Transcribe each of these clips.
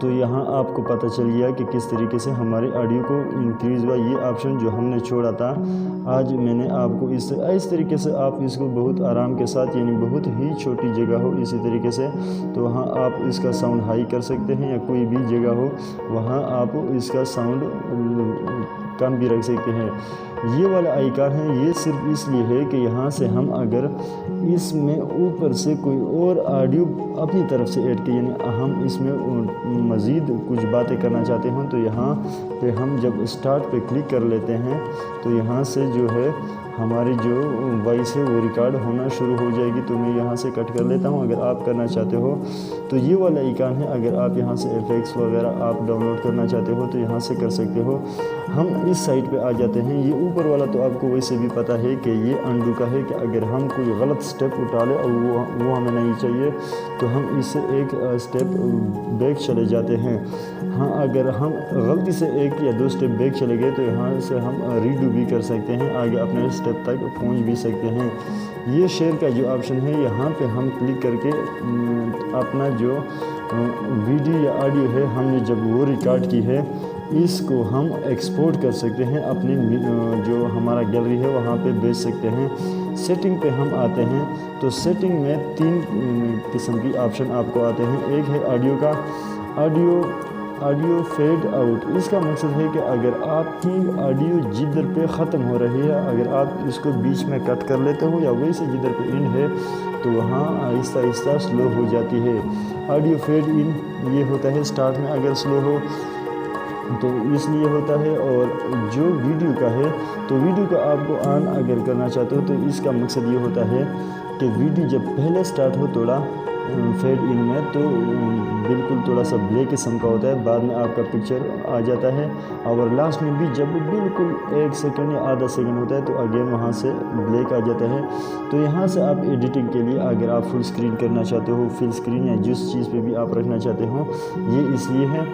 تو یہاں آپ کو پتہ چل گیا کہ کس طریقے سے ہمارے آڈیو کو انکریز ہوا۔ یہ آپشن جو ہم نے چھوڑا تھا آج میں نے آپ کو اس طریقے سے آپ اس کو بہت آرام کے ساتھ، یعنی بہت ہی چھوٹی جگہ ہو اسی طریقے سے، تو وہاں آپ اس کا ساؤنڈ ہائی کر سکتے ہیں، یا کوئی بھی جگہ ہو وہاں آپ اس کا ساؤنڈ کم بھی رکھ سکتے ہیں۔ یہ والا آئیکن ہے، یہ صرف اس لیے ہے کہ یہاں سے ہم اگر اس میں اوپر سے کوئی اور آڈیو اپنی طرف سے ایڈ کی، یعنی ہم اس میں مزید کچھ باتیں کرنا چاہتے ہیں، تو یہاں پہ ہم جب اسٹارٹ پہ کلک کر لیتے ہیں تو یہاں سے جو ہے ہماری جو وائس ہے وہ ریکارڈ ہونا شروع ہو جائے گی۔ تو میں یہاں سے کٹ کر لیتا ہوں۔ اگر آپ کرنا چاہتے ہو تو یہ والا آئیکن ہے، اگر آپ یہاں سے ایفیکٹس وغیرہ آپ ڈاؤن لوڈ کرنا چاہتے ہو تو یہاں سے کر سکتے ہو۔ ہم اس سائٹ پہ آ جاتے ہیں۔ یہ اوپر والا تو آپ کو ویسے بھی پتہ ہے کہ یہ انڈو کا ہے، کہ اگر ہم کوئی غلط سٹیپ اٹھا لیں اور وہ ہمیں نہیں چاہیے تو ہم اس سے ایک سٹیپ بیک چلے جاتے ہیں۔ ہاں، اگر ہم غلطی سے 1 یا 2 سٹیپ بیک چلے گئے تو یہاں سے ہم ریڈو بھی کر سکتے ہیں، آگے اپنے سٹیپ تک پہنچ بھی سکتے ہیں۔ یہ شیئر کا جو آپشن ہے، یہاں پہ ہم کلک کر کے اپنا جو ویڈیو یا آڈیو ہے ہم نے جب وہ ریکارڈ کی ہے اس کو ہم ایکسپورٹ کر سکتے ہیں، اپنے جو ہمارا گیلری ہے وہاں پہ بھیج سکتے ہیں۔ سیٹنگ پہ ہم آتے ہیں تو سیٹنگ میں 3 قسم کی آپشن آپ کو آتے ہیں۔ ایک ہے آڈیو کا، آڈیو فیڈ آؤٹ۔ اس کا مقصد ہے کہ اگر آپ کی آڈیو جدھر پہ ختم ہو رہی ہے، اگر آپ اس کو بیچ میں کٹ کر لیتے ہو یا ویسے جدھر پہ اینڈ ہے تو وہاں آہستہ آہستہ سلو ہو جاتی ہے۔ آڈیو فیڈ ان یہ ہوتا ہے سٹارٹ میں اگر سلو ہو تو اس لیے ہوتا ہے، اور جو ویڈیو کا ہے تو ویڈیو کا آپ کو آن اگر کرنا چاہتے ہو تو اس کا مقصد یہ ہوتا ہے کہ ویڈیو جب پہلے سٹارٹ ہو تھوڑا فیڈ ان میں تو بالکل تھوڑا سا بلیک قسم کا ہوتا ہے، بعد میں آپ کا پکچر آ جاتا ہے، اور لاسٹ میں بھی جب بالکل 1 سیکنڈ یا آدھا سیکنڈ ہوتا ہے تو اگین وہاں سے بلیک آ جاتا ہے۔ تو یہاں سے آپ ایڈیٹنگ کے لیے اگر آپ فل اسکرین کرنا چاہتے ہو، فل اسکرین یا جس چیز پہ بھی آپ رکھنا چاہتے ہو، یہ اس لیے ہے۔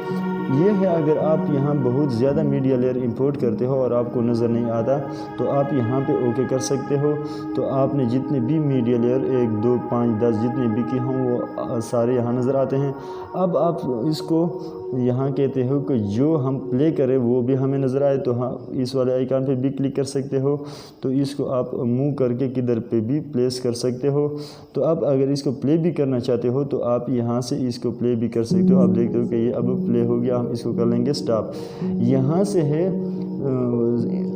یہ ہے اگر آپ یہاں بہت زیادہ میڈیا لیئر امپورٹ کرتے ہو اور آپ کو نظر نہیں آتا تو آپ یہاں پہ اوکے کر سکتے ہو۔ تو آپ نے جتنے بھی میڈیا لیئر 1 2 5 10 جتنے بھی کی ہوں وہ سارے یہاں نظر آتے ہیں۔ اب آپ اس کو یہاں کہتے ہو کہ جو ہم پلے کریں وہ بھی ہمیں نظر آئے تو ہاں اس والے آئیکن پہ بھی کلک کر سکتے ہو، تو اس کو آپ موو کر کے کدھر پہ بھی پلیس کر سکتے ہو۔ تو اب اگر اس کو پلے بھی کرنا چاہتے ہو تو آپ یہاں سے اس کو پلے بھی کر سکتے ہو۔ آپ دیکھتے ہو کہ یہ اب پلے ہو گیا، ہم اس کو کر لیں گے سٹاپ۔ یہاں سے ہے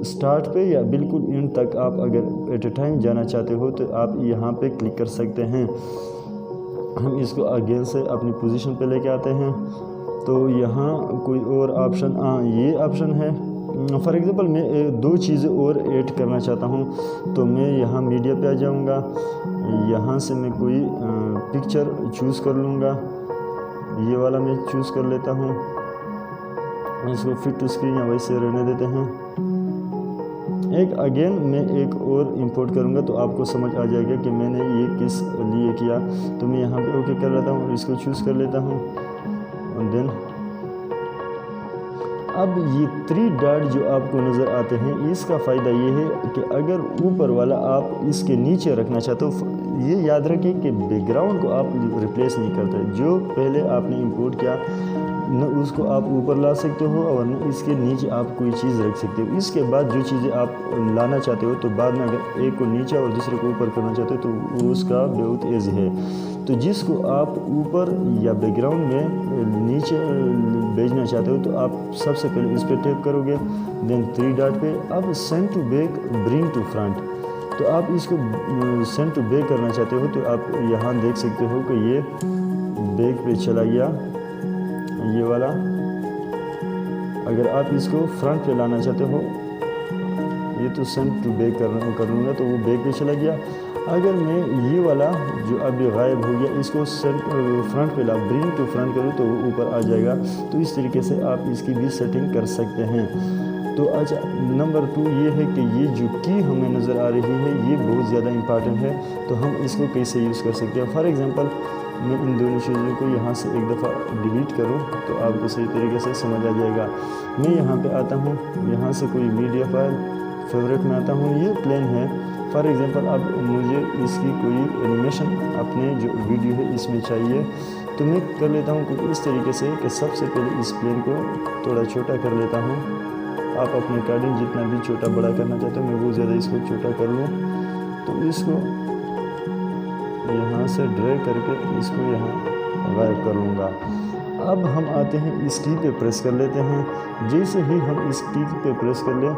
سٹارٹ پہ یا بالکل اینڈ تک آپ اگر ایٹ اے ٹائم جانا چاہتے ہو تو آپ یہاں پہ کلک کر سکتے ہیں۔ ہم اس کو اگین سے اپنی پوزیشن پہ لے کے آتے ہیں تو یہاں کوئی اور آپشن یہ آپشن ہے۔ فار ایگزامپل میں 2 چیزیں اور ایڈ کرنا چاہتا ہوں تو میں یہاں میڈیا پہ آ جاؤں گا، یہاں سے میں کوئی پکچر چوز کر لوں گا، یہ والا میں چوز کر لیتا ہوں، اس کو فٹ ٹو اسکرین یا ویسے رہنے دیتے ہیں۔ اگین میں ایک اور امپورٹ کروں گا تو آپ کو سمجھ آ جائے گا کہ میں نے یہ کس لیے کیا۔ تو میں یہاں پہ اوکے کر لیتا ہوں اور اس کو چوز کر لیتا ہوں، اور دین اب یہ 3 ڈاٹ جو آپ کو نظر آتے ہیں اس کا فائدہ یہ ہے کہ اگر اوپر والا آپ اس کے نیچے رکھنا چاہتے ہو، یہ یاد رکھیں کہ بیک گراؤنڈ کو آپ ریپلیس نہیں کرتے، جو پہلے آپ نے امپورٹ کیا نہ اس کو آپ اوپر لا سکتے ہو اور نہ اس کے نیچے آپ کوئی چیز رکھ سکتے ہو۔ اس کے بعد جو چیزیں آپ لانا چاہتے ہو تو بعد میں اگر ایک کو نیچے اور دوسرے کو اوپر کرنا چاہتے ہو تو اس کا بہت ایزی ہے۔ تو جس کو آپ اوپر یا بیک گراؤنڈ میں نیچے بھیجنا چاہتے ہو تو آپ سب سے پہلے اس پہ ٹیپ کرو گے، دین 3 ڈاٹ پہ اب send to back bring to front, تو آپ اس کو سینڈ ٹو بیک کرنا چاہتے ہو تو آپ یہاں دیکھ سکتے ہو کہ یہ بیک پہ چلا گیا یہ والا۔ اگر آپ اس کو فرنٹ پہ لانا چاہتے ہو یہ تو سینڈ ٹو بیک کر لوں گا تو وہ بیک پہ چلا گیا۔ اگر میں یہ والا جو ابھی غائب ہو گیا اس کو فرنٹ پہ برنگ ٹو فرنٹ کروں تو وہ اوپر آ جائے گا۔ تو اس طریقے سے آپ اس کی بھی سیٹنگ کر سکتے ہیں۔ تو اچھا نمبر 2 یہ ہے کہ یہ جو کی ہمیں نظر آ رہی ہے یہ بہت زیادہ امپارٹنٹ ہے، تو ہم اس کو کیسے یوز کر سکتے ہیں۔ فار ایگزامپل میں ان دونوں چیزوں کو یہاں سے ایک دفعہ ڈیلیٹ کروں تو آپ کو صحیح طریقے سے سمجھ آ جائے گا۔ میں یہاں پہ آتا ہوں، یہاں سے کوئی میڈیا فائل فیوریٹ میں آتا ہوں، یہ پلین ہے۔ فار ایگزامپل اب مجھے اس کی کوئی اینیمیشن اپنے جو ویڈیو ہے اس میں چاہیے تو میں کر لیتا ہوں کچھ اس طریقے سے کہ سب سے پہلے اس پلین کو تھوڑا چھوٹا کر لیتا ہوں. آپ اپنے اکارڈنگ جتنا بھی چھوٹا بڑا کرنا چاہتے ہو، میں بہت زیادہ اس کو چھوٹا کر لوں. تو اس کو یہاں سے ڈریگ کر کے اس کو یہاں غائب کر لوں گا. اب ہم آتے ہیں اس کی پہ پریس کر لیتے ہیں. جیسے ہی ہم اس کی پہ پریس کر لیں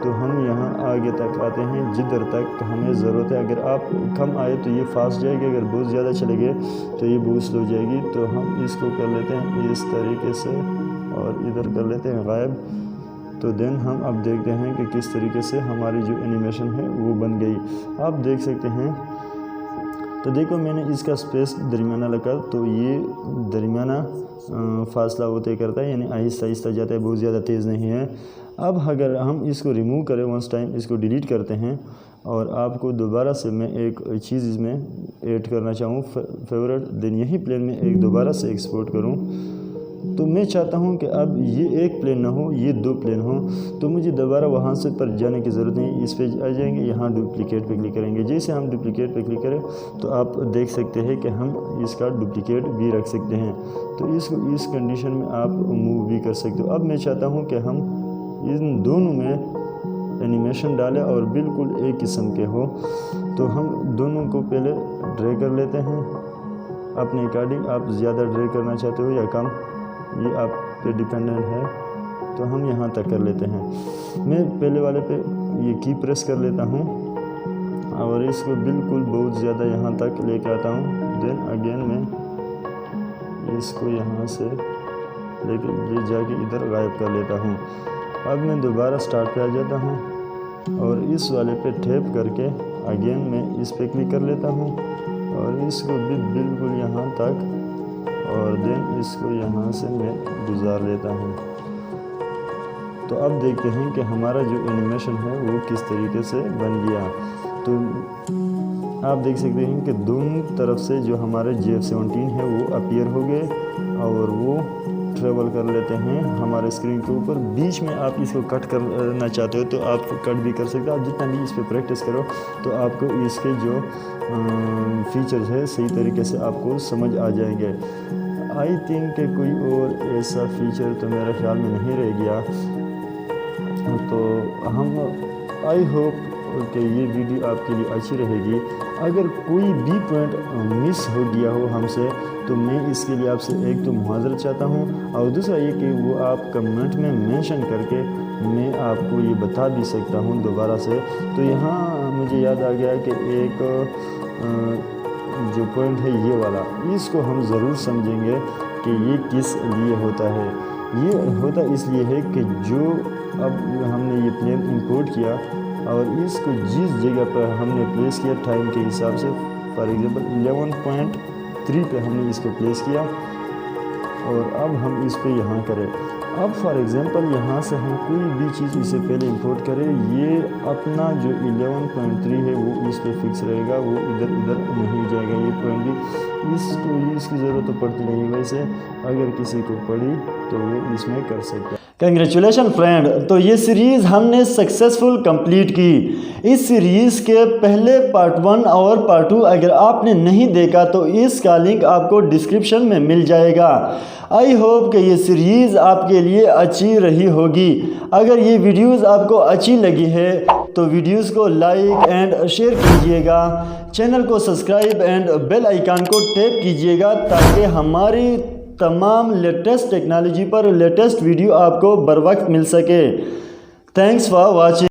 تو ہم یہاں آگے تک آتے ہیں جدھر تک ہمیں ضرورت ہے. اگر آپ کم آئے تو یہ فاسٹ جائے گی، اگر بہت زیادہ چلے گئے تو یہ بہت سلو جائے گی. تو ہم اس کو کر لیتے ہیں اس طریقے سے اور ادھر کر لیتے ہیں غائب. تو دین ہم اب دیکھتے ہیں کہ کس طریقے سے ہماری جو اینیمیشن ہے وہ بن گئی. آپ دیکھ سکتے ہیں. تو دیکھو میں نے اس کا سپیس درمیانہ لگا تو یہ درمیانہ فاصلہ وہ طے کرتا ہے، یعنی آہستہ آہستہ جاتا ہے، بہت زیادہ تیز نہیں ہے. اب اگر ہم اس کو ریموو کریں، ونس ٹائم اس کو ڈیلیٹ کرتے ہیں اور آپ کو دوبارہ سے میں ایک چیز اس میں ایڈ کرنا چاہوں فیورٹ، دین یہی پلین میں ایک دوبارہ سے ایکسپورٹ کروں. تو میں چاہتا ہوں کہ اب یہ ایک پلین نہ ہو، یہ دو پلین ہوں. تو مجھے دوبارہ وہاں سے پر جانے کی ضرورت نہیں، اس پہ آ جائیں گے، یہاں ڈپلیکیٹ پہ کلک کریں گے. جیسے ہم ڈپلیکیٹ پہ کلک کریں تو آپ دیکھ سکتے ہیں کہ ہم اس کا ڈپلیکیٹ بھی رکھ سکتے ہیں. تو اس کنڈیشن میں آپ موو بھی کر سکتے ہو. اب میں چاہتا ہوں کہ ہم ان دونوں میں اینیمیشن ڈالیں اور بالکل ایک قسم کے ہو. تو ہم دونوں کو پہلے ڈریگ کر لیتے ہیں اپنے اکارڈنگ. آپ زیادہ ڈریگ کرنا چاہتے ہو یا کم، یہ آپ پہ ڈیپینڈنٹ ہے. تو ہم یہاں تک کر لیتے ہیں. میں پہلے والے پہ یہ کی پریس کر لیتا ہوں اور اس کو بالکل بہت زیادہ یہاں تک لے کے آتا ہوں. دین اگین میں اس کو یہاں سے لے کے لے جا کے ادھر غائب کر لیتا ہوں. اب میں دوبارہ سٹارٹ پہ آ جاتا ہوں اور اس والے پہ ٹیپ کر کے اگین میں اس پہ کلک کر لیتا ہوں اور اس کو بھی بالکل یہاں تک، اور دین اس کو یہاں سے میں گزار لیتا ہوں. تو اب دیکھتے ہیں کہ ہمارا جو اینیمیشن ہے وہ کس طریقے سے بن گیا. تو آپ دیکھ سکتے ہیں کہ دونوں طرف سے جو ہمارے GF17 ہے وہ اپیئر ہو گئے اور وہ ٹریول کر لیتے ہیں ہمارے اسکرین کے اوپر. بیچ میں آپ اس کو کٹ کرنا چاہتے ہو تو آپ کٹ بھی کر سکتے ہو. آپ جتنا بھی اس پہ پریکٹس کرو تو آپ کو اس کے جو فیچرز ہے صحیح طریقے سے آپ کو سمجھ آ جائیں گے. آئی تھنک کہ کوئی اور ایسا فیچر تو میرے خیال میں نہیں رہ گیا. تو ہم آئی ہوپ کہ یہ ویڈیو آپ کے لیے اچھی رہے گی. اگر کوئی بھی پوائنٹ مس ہو گیا ہو ہم سے تو میں اس کے لیے آپ سے ایک تو معذرت چاہتا ہوں، اور دوسرا یہ کہ وہ آپ کمنٹ میں مینشن کر کے میں آپ کو یہ بتا بھی سکتا ہوں دوبارہ سے. تو یہاں مجھے یاد آ گیا کہ ایک جو پوائنٹ ہے یہ والا، اس کو ہم ضرور سمجھیں گے کہ یہ کس لیے ہوتا ہے. یہ ہوتا اس لیے ہے کہ جو اب ہم نے یہ پلین امپورٹ کیا اور اس کو جس جگہ پر ہم نے پلیس کیا ٹائم کے حساب سے، فار ایگزامپل 11.3 پہ ہم نے اس کو پلیس کیا اور اب ہم اس پہ یہاں کریں. اب فار ایگزامپل یہاں سے ہم کوئی بھی چیز اس سے پہلے امپورٹ کریں، یہ اپنا جو 11.3 ہے وہ اس پہ فکس رہے گا، وہ ادھر نہیں جائے گا. یہ پوائنٹ بھی اس کی ضرورت تو پڑتی نہیں، ویسے اگر کسی کو پڑی تو وہ اس میں کر سکتا ہے. Congratulation friend. تو یہ سیریز ہم نے سکسیسفل کمپلیٹ کی. اس سیریز کے پہلے پارٹ 1 اور پارٹ 2 اگر آپ نے نہیں دیکھا تو اس کا لنک آپ کو ڈسکرپشن میں مل جائے گا. آئی ہوپ کہ یہ سیریز آپ کے لیے اچھی رہی ہوگی. اگر یہ ویڈیوز آپ کو اچھی لگی ہے تو ویڈیوز کو لائک اینڈ شیئر کیجئے گا. چینل کو سبسکرائب اینڈ بیل آئیکن کو ٹیپ کیجئے گا تاکہ ہماری تمام لیٹسٹ ٹیکنالوجی پر لیٹسٹ ویڈیو آپ کو بر وقت مل سکے. Thanks for watching.